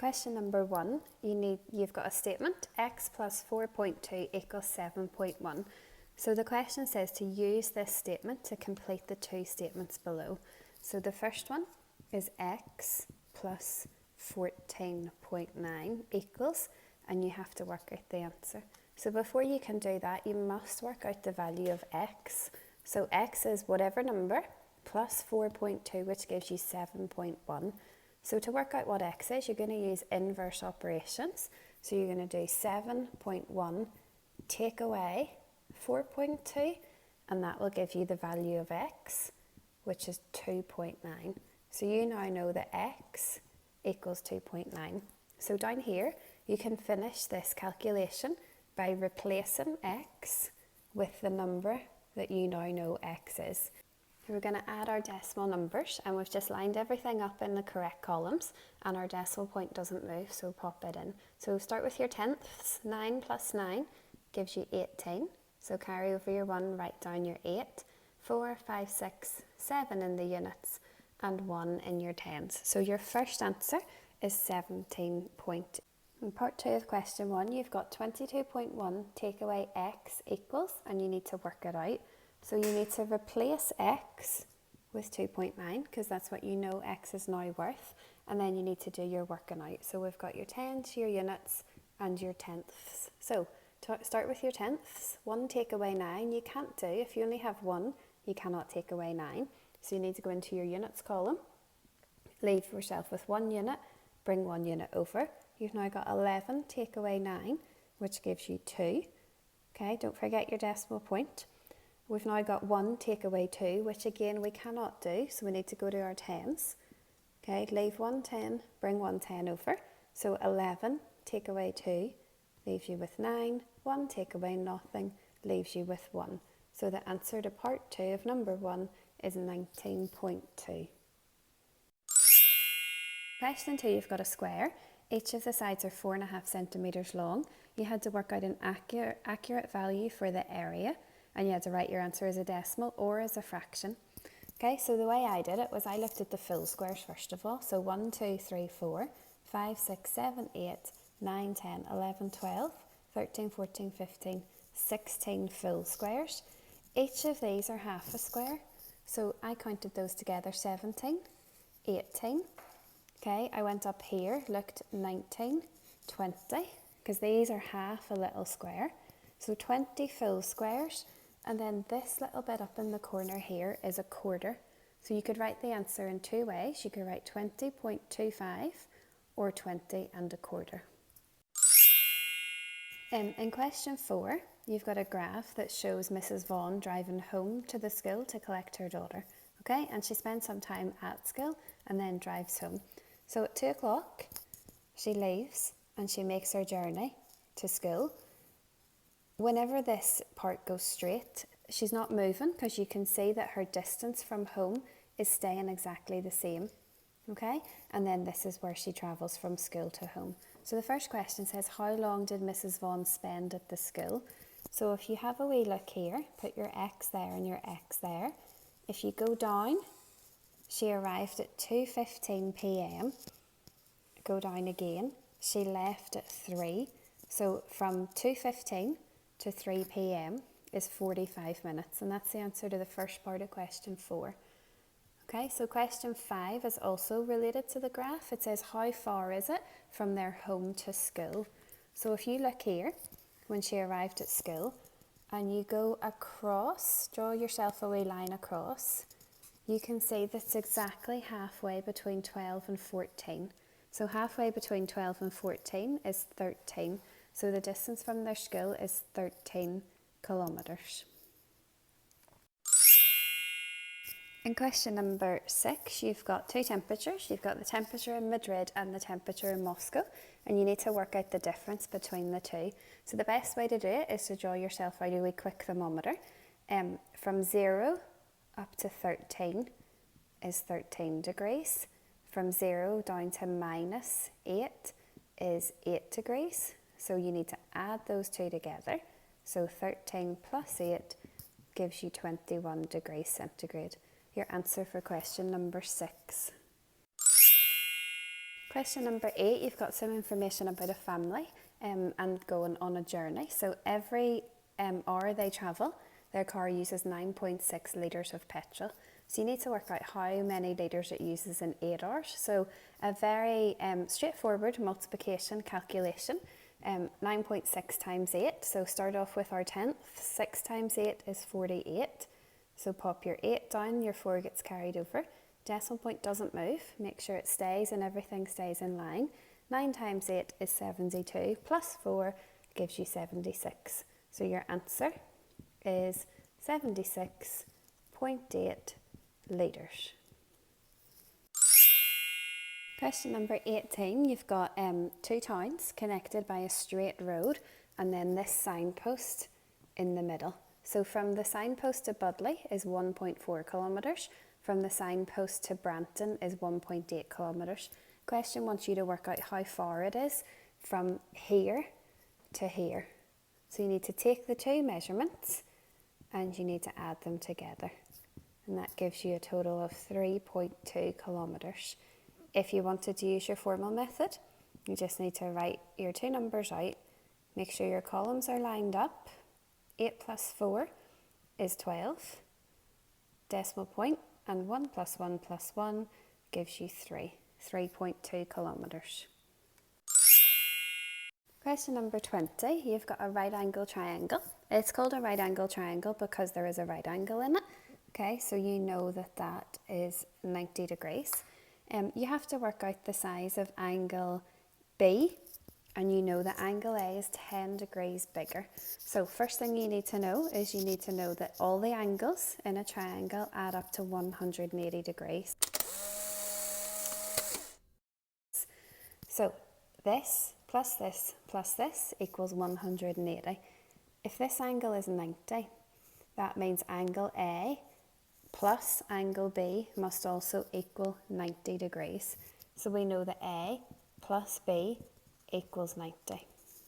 Question number 1, you've got a statement, x plus 4.2 equals 7.1. So the question says to use this statement to complete the two statements below. So the first one is x plus 14.9 equals, and you have to work out the answer. So before you can do that, you must work out the value of x. So x is whatever number plus 4.2, which gives you 7.1. So to work out what x is, you're going to use inverse operations. So you're going to do 7.1 take away 4.2, and that will give you the value of x, which is 2.9. So you now know that x equals 2.9. So down here, you can finish this calculation by replacing x with the number that you now know x is. We're going to add our decimal numbers, and we've just lined everything up in the correct columns, and our decimal point doesn't move, so pop it in. So start with your tenths. 9 plus 9 gives you 18. So carry over your 1, write down your 8. 4, 5, 6, 7 in the units, and 1 in your tens. So your first answer is 17.2. In part 2 of question 1, you've got 22.1 take away x equals, and you need to work it out. So you need to replace x with 2.9 because that's what you know x is now worth, and then you need to do your working out. So we've got your tens, your units, and your tenths. So to start with your tenths, 1 take away 9 you can't do. If you only have 1, you cannot take away 9. So you need to go into your units column, leave yourself with 1 unit, bring 1 unit over. You've now got 11 take away 9, which gives you 2. Okay, don't forget your decimal point. We've now got 1 take away 2, which again we cannot do, so we need to go to our tens. Okay, leave 1 10, bring 1 10 over. So 11 take away 2 leaves you with 9, 1 take away nothing leaves you with 1. So the answer to part 2 of number 1 is 19.2. Question 2, you've got a square. Each of the sides are 4.5 centimetres long. You had to work out an accurate value for the area, and you had to write your answer as a decimal or as a fraction. Okay, so the way I did it was I looked at the full squares first of all. So 1, 2, 3, 4, 5, 6, 7, 8, 9, 10, 11, 12, 13, 14, 15, 16 full squares. Each of these are half a square. So I counted those together, 17, 18. Okay, I went up here, looked 19, 20, because these are half a little square. So 20 full squares. And then this little bit up in the corner here is a quarter. So you could write the answer in 2 ways. You could write 20.25 or 20 and a quarter. In question 4, you've got a graph that shows Mrs. Vaughan driving home to the school to collect her daughter. Okay, and she spends some time at school and then drives home. So at 2 o'clock, she leaves and she makes her journey to school. Whenever this part goes straight, she's not moving because you can see that her distance from home is staying exactly the same. Okay, and then this is where she travels from school to home. So the first question says, how long did Mrs. Vaughan spend at the school? So if you have a wee look here, put your X there and your X there. If you go down, she arrived at 2:15 p.m. Go down again, she left at 3. So from 2:15 to 3 p.m. is 45 minutes, and that's the answer to the first part of question 4. Okay, so question 5 is also related to the graph. It says, how far is it from their home to school? So if you look here, when she arrived at school, and you go across, draw yourself a wee line across, you can see that's exactly halfway between 12 and 14. So halfway between 12 and 14 is 13. So the distance from their school is 13 kilometres. In question number 6, you've got 2 temperatures. You've got the temperature in Madrid and the temperature in Moscow, and you need to work out the difference between the two. So the best way to do it is to draw yourself out a wee quick thermometer. From 0 up to 13 is 13 degrees. From 0 down to -8 is 8 degrees. So you need to add those two together. So 13 plus 8 gives you 21 degrees centigrade. Your answer for question number 6. Question number 8, you've got some information about a family and going on a journey. So every hour they travel, their car uses 9.6 litres of petrol. So you need to work out how many litres it uses in 8 hours. So a very straightforward multiplication calculation. 9.6 times 8, so start off with our tenth. 6 times 8 is 48. So pop your 8 down, your 4 gets carried over. Decimal point doesn't move, make sure it stays and everything stays in line. 9 times 8 is 72, plus 4 gives you 76. So your answer is 76.8 litres. Question number 18, you've got 2 towns connected by a straight road and then this signpost in the middle. So from the signpost to Budleigh is 1.4 kilometres. From the signpost to Branton is 1.8 kilometres. Question wants you to work out how far it is from here to here. So you need to take the 2 measurements and you need to add them together. And that gives you a total of 3.2 kilometres. If you wanted to use your formal method, you just need to write your 2 numbers out. Make sure your columns are lined up. 8 plus 4 is 12. Decimal point. And 1 plus 1 plus 1 gives you 3.2 kilometres. Question number 20, you've got a right angle triangle. It's called a right angle triangle because there is a right angle in it. Okay, so you know that that is 90 degrees. You have to work out the size of angle B, and you know that angle A is 10 degrees bigger. So first thing you need to know is you need to know that all the angles in a triangle add up to 180 degrees. So this plus this plus this equals 180. If this angle is 90, that means angle A plus angle B must also equal 90 degrees. So we know that A plus B equals 90.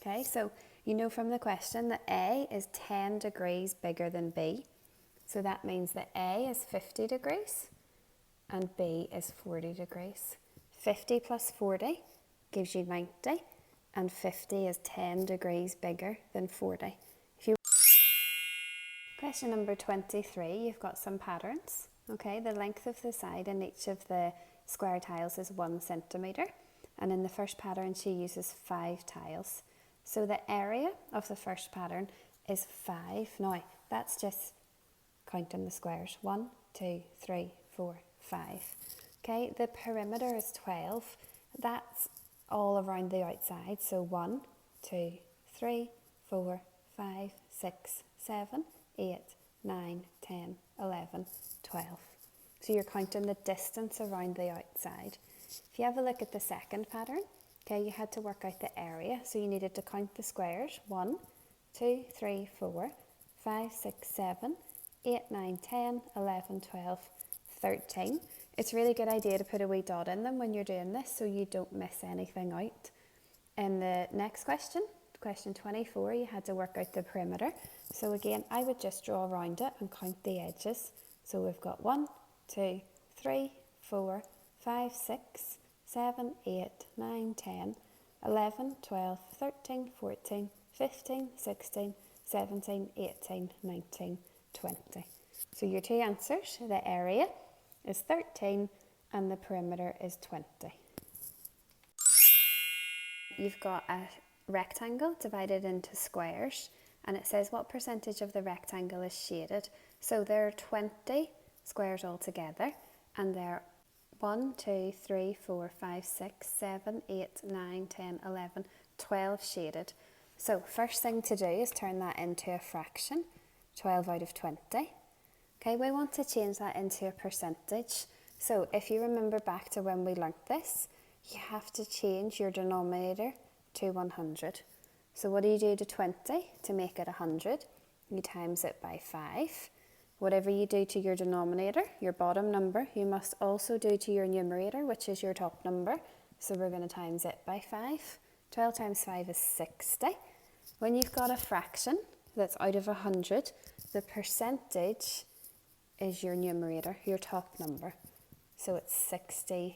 Okay, so you know from the question that A is 10 degrees bigger than B. So that means that A is 50 degrees and B is 40 degrees. 50 plus 40 gives you 90 and 50 is 10 degrees bigger than 40. Question number 23, you've got some patterns. Okay, the length of the side in each of the square tiles is 1 centimetre. And in the first pattern, she uses 5 tiles. So the area of the first pattern is 5. Now, that's just counting the squares. 1, 2, 3, 4, 5. Okay, the perimeter is 12. That's all around the outside. So 1, 2, 3, 4, 5, 6, 7, 8, 9, 10, 11, 12. So you're counting the distance around the outside. If you have a look at the second pattern, okay, you had to work out the area. So you needed to count the squares. 1, 2, 3, 4, 5, 6, 7, 8, 9, 10, 11, 12, 13. It's a really good idea to put a wee dot in them when you're doing this so you don't miss anything out. In the next question, question 24, you had to work out the perimeter. So again, I would just draw around it and count the edges. So we've got 1, 2, 3, 4, 5, 6, 7, 8, 9, 10, 11, 12, 13, 14, 15, 16, 17, 18, 19, 20. So your 2 answers, the area is 13 and the perimeter is 20. You've got a rectangle divided into squares and it says what percentage of the rectangle is shaded. So there are 20 squares altogether and they're 1, 2, 3, 4, 5, 6, 7, 8, 9, 10, 11, 12 shaded. So first thing to do is turn that into a fraction, 12 out of 20. Okay, we want to change that into a percentage. So if you remember back to when we learnt this, you have to change your denominator to 100. So what do you do to 20 to make it 100? You times it by 5. Whatever you do to your denominator, your bottom number, you must also do to your numerator, which is your top number. So we're going to times it by 5. 12 times 5 is 60. When you've got a fraction that's out of 100, the percentage is your numerator, your top number. So it's 60%.